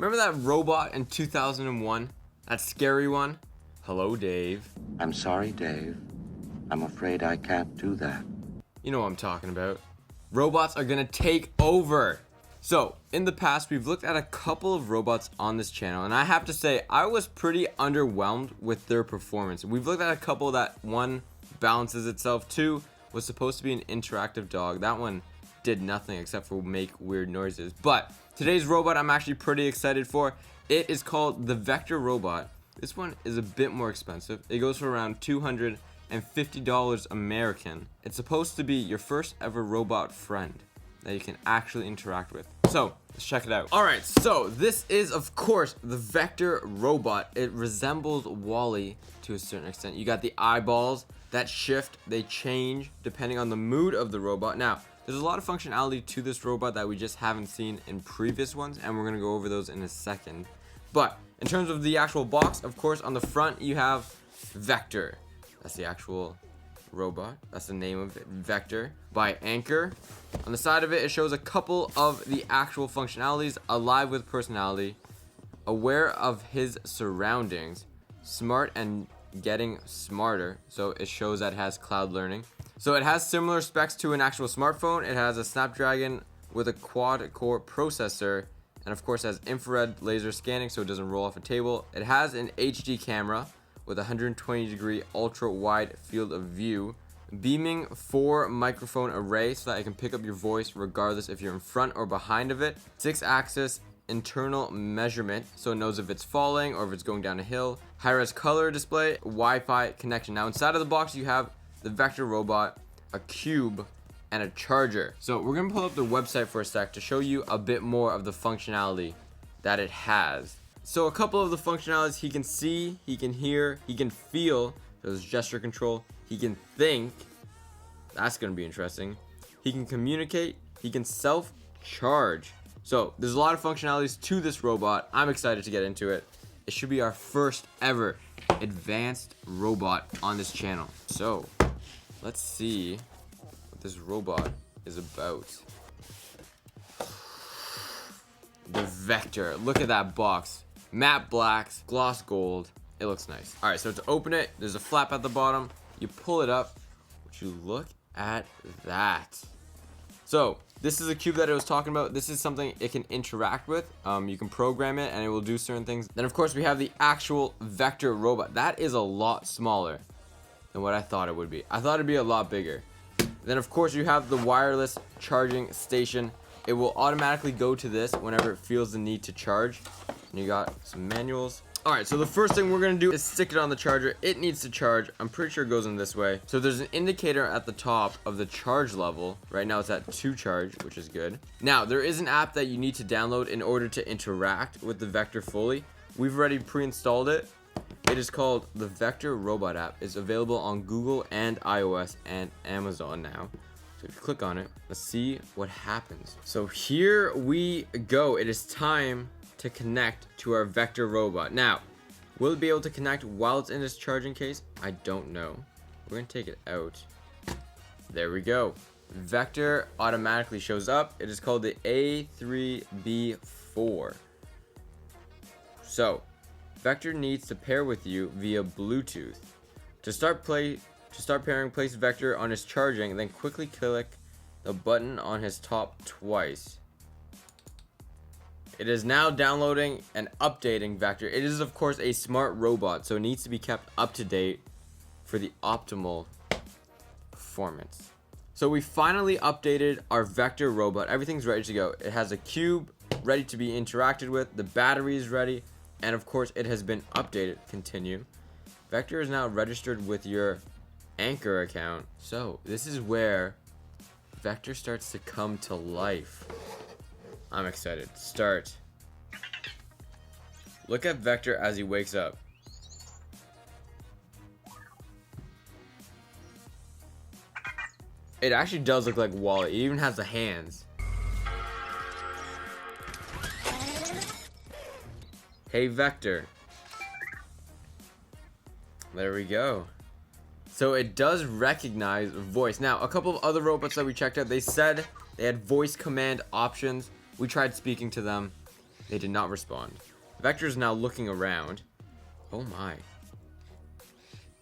Remember that robot in 2001? That scary one? Hello, Dave. I'm sorry, Dave. I'm afraid I can't do that. You know what I'm talking about. Robots are gonna take over. So, in the past, we've looked at a couple of robots on this channel, and I have to say, I was pretty underwhelmed with their performance. We've looked at a couple that, one, balances itself, two, was supposed to be an interactive dog. That one did nothing except for make weird noises. But today's robot I'm actually pretty excited for. It is called the Vector Robot. This one is a bit more expensive. It goes for around $250 American. It's supposed to be your first ever robot friend that you can actually interact with. So let's check it out. All right, so this is of course the Vector Robot. It resembles Wall-E to a certain extent. You got the eyeballs that shift, they change depending on the mood of the robot. Now, there's a lot of functionality to this robot that we just haven't seen in previous ones, and we're gonna go over those in a second. But in terms of the actual box, of course, on the front you have Vector. That's the actual robot. That's the name of it, Vector, by Anchor. On the side of it, it shows a couple of the actual functionalities: alive with personality, aware of his surroundings, smart and getting smarter. So it shows that it has cloud learning. So it has similar specs to an actual smartphone. It has a Snapdragon with a quad-core processor, and of course has infrared laser scanning so it doesn't roll off a table. It has an HD camera with a 120-degree ultra-wide field of view, beaming 4 microphone array so that it can pick up your voice regardless if you're in front or behind of it. 6-axis internal measurement so it knows if it's falling or if it's going down a hill. High-res color display, Wi-Fi connection. Now inside of the box you have the Vector Robot, a cube, and a charger. So we're gonna pull up the website for a sec to show you a bit more of the functionality that it has. So a couple of the functionalities: he can see, he can hear, he can feel, there's gesture control, he can think, that's gonna be interesting, he can communicate, he can self-charge. So there's a lot of functionalities to this robot. I'm excited to get into it. It should be our first ever advanced robot on this channel. So let's see what this robot is about. The Vector. Look at that box. Matte blacks, gloss gold. It looks nice. All right, so to open it, there's a flap at the bottom. You pull it up. Would you look at that? So this is a cube that I was talking about. This is something it can interact with. You can program it and it will do certain things. Then of course we have the actual Vector Robot. That is a lot smaller than what I thought it would be. I thought it'd be a lot bigger. Then of course you have the wireless charging station. It will automatically go to this whenever it feels the need to charge. And you got some manuals. All right, so the first thing we're gonna do is stick it on the charger. It needs to charge. I'm pretty sure it goes in this way. So there's an indicator at the top of the charge level. Right now it's at 2 charge, which is good. Now, there is an app that you need to download in order to interact with the Vector fully. We've already pre-installed it. It is called the Vector Robot app. It's available on Google and iOS and Amazon now. So if you click on it, let's see what happens. So here we go. It is time to connect to our Vector Robot. Now, will it be able to connect while it's in this charging case? I don't know. We're gonna take it out. There we go. Vector automatically shows up. It is called the A3B4. So, Vector needs to pair with you via Bluetooth. To start pairing, place Vector on his charging, then quickly click the button on his top twice. It is now downloading and updating Vector. It is of course a smart robot, so it needs to be kept up to date for the optimal performance. So we finally updated our Vector Robot. Everything's ready to go. It has a cube ready to be interacted with. The battery is ready. And of course it has been updated. Continue. Vector is now registered with your Anchor account. So this is where Vector starts to come to life. I'm excited. Start. Look at Vector as he wakes up. It actually does look like Wall-E. It even has the hands. Hey Vector. There we go. So it does recognize voice. Now, a couple of other robots that we checked out, they said they had voice command options. We tried speaking to them. They did not respond. Vector is now looking around. Oh my.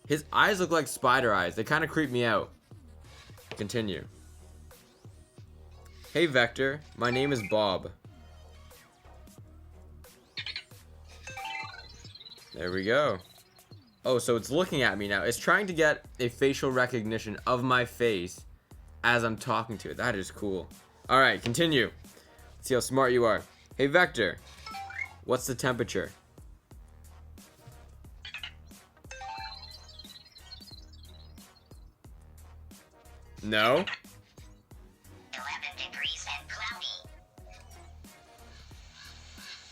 His eyes look like spider eyes. They kind of creep me out. Continue. Hey Vector, my name is Bob. There we go. Oh, so it's looking at me now. It's trying to get a facial recognition of my face as I'm talking to it. That is cool. All right, continue. Let's see how smart you are. Hey Vector, what's the temperature? No. 11 degrees and cloudy.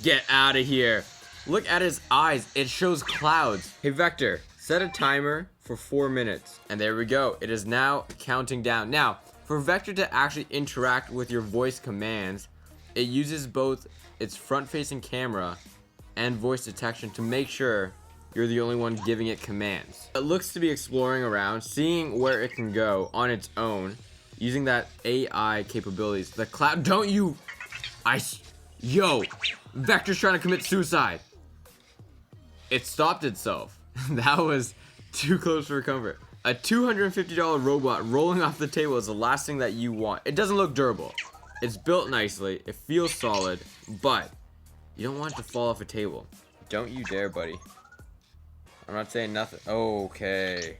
Get out of here. Look at his eyes. It shows clouds. Hey Vector, set a timer for 4 minutes. And there we go. It is now counting down. Now, for Vector to actually interact with your voice commands, it uses both its front-facing camera and voice detection to make sure you're the only one giving it commands. It looks to be exploring around, seeing where it can go on its own, using that AI capabilities. The cloud, don't you, yo, Vector's trying to commit suicide. It stopped itself. That was too close for comfort. A $250 robot rolling off the table is the last thing that you want. It doesn't look durable. It's built nicely, it feels solid, but you don't want it to fall off a table. Don't you dare, buddy. I'm not saying nothing. Okay.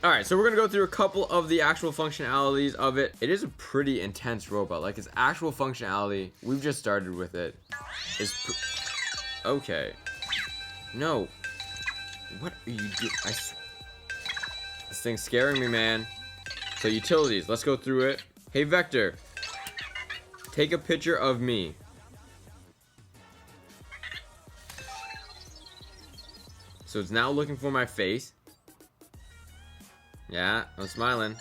Alright, so we're gonna go through a couple of the actual functionalities of it. It is a pretty intense robot. Like, its actual functionality, we've just started with it. Okay. No. What are you doing? This thing's scaring me, man. So, utilities. Let's go through it. Hey, Vector. Take a picture of me. So it's now looking for my face. Yeah, I'm smiling.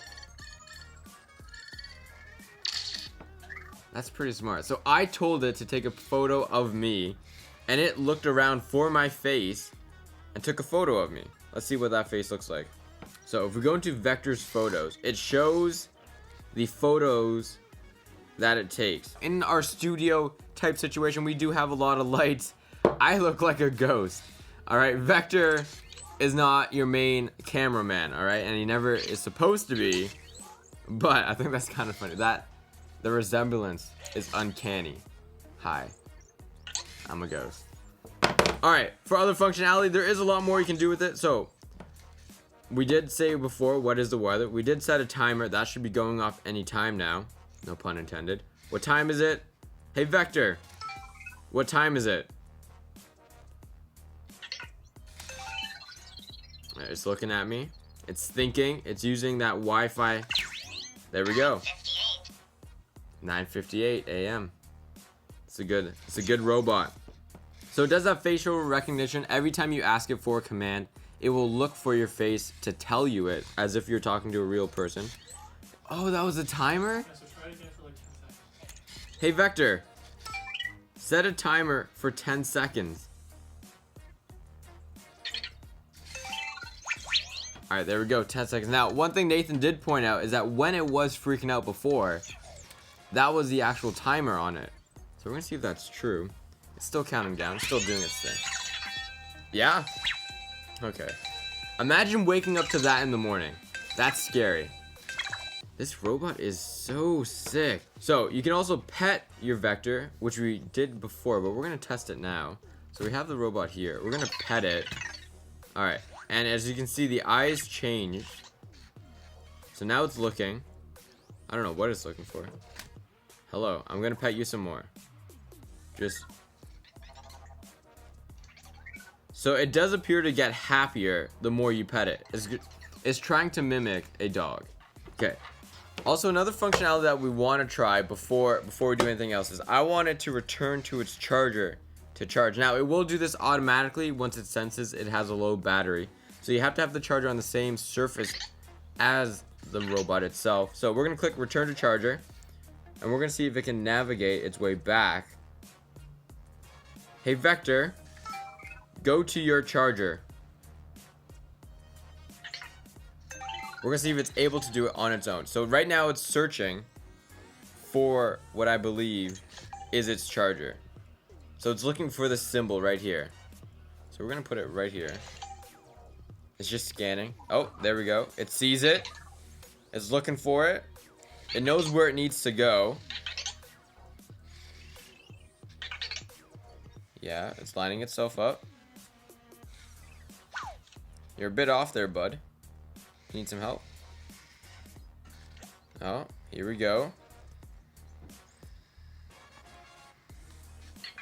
That's pretty smart. So I told it to take a photo of me, and it looked around for my face and took a photo of me. Let's see what that face looks like. So if we go into Vector's photos, it shows the photos that it takes. In our studio type situation, we do have a lot of lights. I look like a ghost. Alright, Vector is not your main cameraman, alright? And he never is supposed to be. But I think that's kind of funny. The resemblance is uncanny. Hi. I'm a ghost. Alright, for other functionality, there is a lot more you can do with it. So, we did say before, what is the weather? We did set a timer. That should be going off any time now. No pun intended. What time is it? Hey, Vector. What time is it? It's looking at me. It's thinking. It's using that Wi-Fi. There we go. 9:58 a.m. It's a good robot. So it does have facial recognition. Every time you ask it for a command, it will look for your face to tell you it as if you're talking to a real person. Oh, that was a timer? Yeah, so try it again for like 10 seconds. Hey, Vector. Set a timer for 10 seconds. Alright, there we go, 10 seconds. Now, one thing Nathan did point out is that when it was freaking out before, that was the actual timer on it. So we're gonna see if that's true. It's still counting down, it's still doing its thing. Yeah? Okay. Imagine waking up to that in the morning. That's scary. This robot is so sick. So, you can also pet your Vector, which we did before, but we're gonna test it now. So we have the robot here. We're gonna pet it. Alright. And as you can see, the eyes changed. So now it's looking. I don't know what it's looking for. Hello, I'm gonna pet you some more. Just. So it does appear to get happier the more you pet it. It's trying to mimic a dog. Okay. Also, another functionality that we want to try before we do anything else is I want it to return to its charger to charge. Now, it will do this automatically once it senses it has a low battery. So you have to have the charger on the same surface as the robot itself. So we're going to click return to charger. And we're going to see if it can navigate its way back. Hey, Vector, go to your charger. We're going to see if it's able to do it on its own. So right now it's searching for what I believe is its charger. So it's looking for the symbol right here. So we're gonna put it right here. It's just scanning. Oh, there we go. It sees it. It's looking for it. It knows where it needs to go. Yeah, it's lining itself up. You're a bit off there, bud. Need some help? Oh, here we go.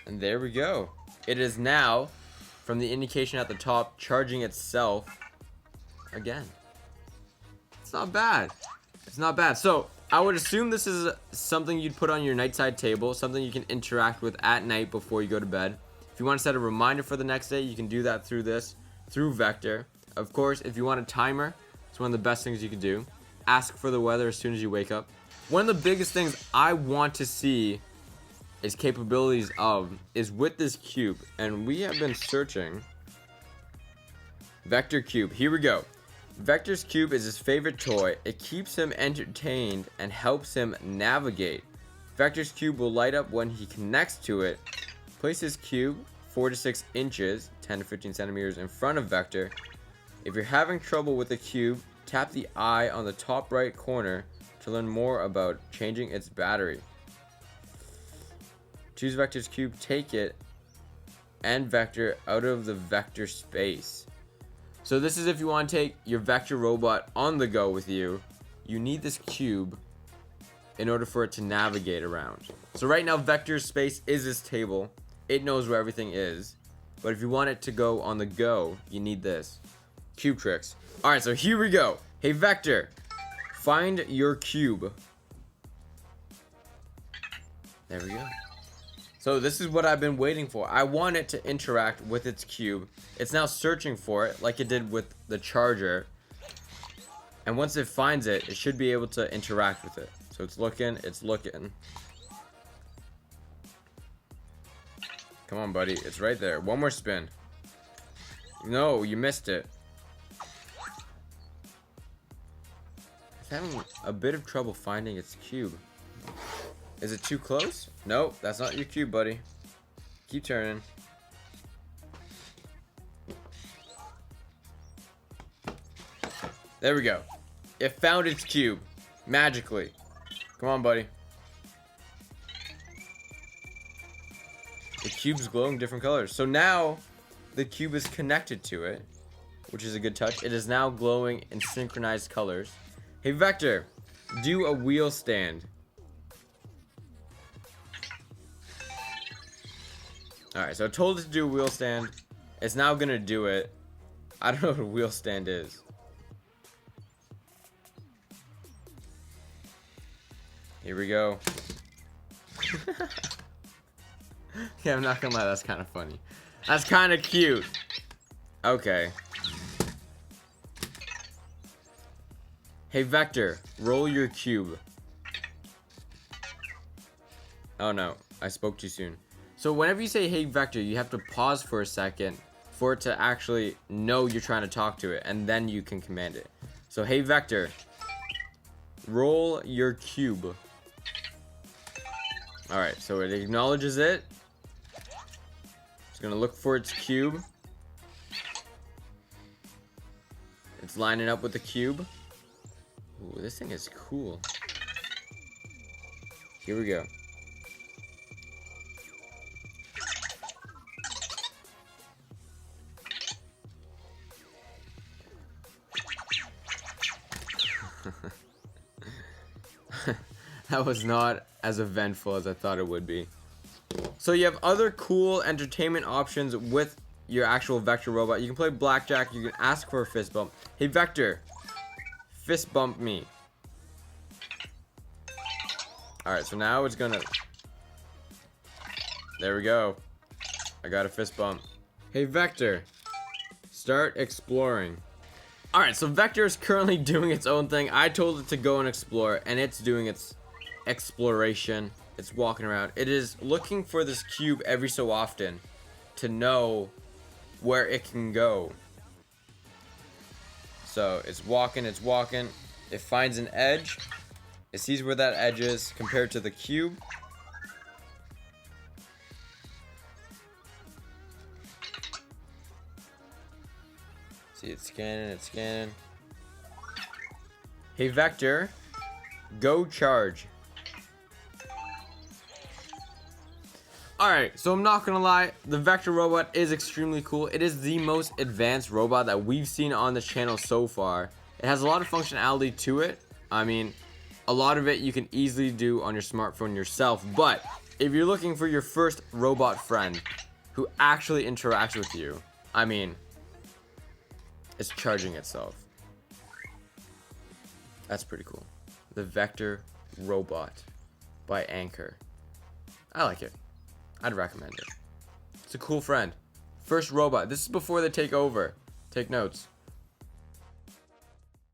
And there we go. It is now, from the indication at the top, charging itself again. It's not bad. It's not bad. So, I would assume this is something you'd put on your nightside table, something you can interact with at night before you go to bed. If you want to set a reminder for the next day, you can do that through this, through Vector. Of course, if you want a timer, it's one of the best things you can do. Ask for the weather as soon as you wake up. One of the biggest things I want to see is capabilities of is with this cube, and we have been searching. Vector cube, here we go. Vector's cube is his favorite toy. It keeps him entertained and helps him navigate. Vector's cube will light up when he connects to it. Place his cube 4 to 6 inches, 10 to 15 centimeters in front of Vector. If you're having trouble with the cube, tap the eye on the top right corner to learn more about changing its battery. Choose Vector's cube, take it, and Vector out of the Vector space. So this is if you want to take your Vector robot on the go with you. You need this cube in order for it to navigate around. So right now Vector's space is this table. It knows where everything is. But if you want it to go on the go, you need this. Cube tricks. Alright, so here we go. Hey Vector, find your cube. There we go. So this is what I've been waiting for. I want it to interact with its cube. It's now searching for it like it did with the charger. And once it finds it, it should be able to interact with it. So it's looking, it's looking. Come on, buddy. It's right there. One more spin. No, you missed it. It's having a bit of trouble finding its cube. Is it too close? Nope, that's not your cube, buddy. Keep turning. There we go. It found its cube. Magically. Come on, buddy. The cube's glowing different colors. So now, the cube is connected to it, which is a good touch. It is now glowing in synchronized colors. Hey, Vector, do a wheel stand. Alright, so I told it to do a wheel stand. It's now gonna do it. I don't know what a wheel stand is. Here we go. Yeah, I'm not gonna lie, that's kind of funny. That's kind of cute. Okay. Hey Vector, roll your cube. Oh no, I spoke too soon. So whenever you say hey Vector, you have to pause for a second for it to actually know you're trying to talk to it, and then you can command it. So hey Vector, roll your cube. Alright, so it acknowledges it. It's gonna look for its cube. It's lining up with the cube. Ooh, this thing is cool. Here we go. That was not as eventful as I thought it would be. So you have other cool entertainment options with your actual Vector robot. You can play blackjack. You can ask for a fist bump. Hey Vector, fist bump me. Alright, so now it's gonna... There we go. I got a fist bump. Hey Vector, start exploring. Alright, so Vector is currently doing its own thing. I told it to go and explore, and it's doing its exploration. It's walking around. It is looking for this cube every so often to know where it can go. So it's walking, it's walking. It finds an edge. It sees where that edge is compared to the cube. See, it's scanning, it's scanning. Hey, Vector, go charge. Alright, so I'm not gonna lie, the Vector robot is extremely cool. It is the most advanced robot that we've seen on the channel so far. It has a lot of functionality to it. I mean, a lot of it you can easily do on your smartphone yourself, but if you're looking for your first robot friend who actually interacts with you, I mean, it's charging itself. That's pretty cool. The Vector Robot by Anchor. I like it. I'd recommend it. It's a cool friend. First robot. This is before they take over. Take notes.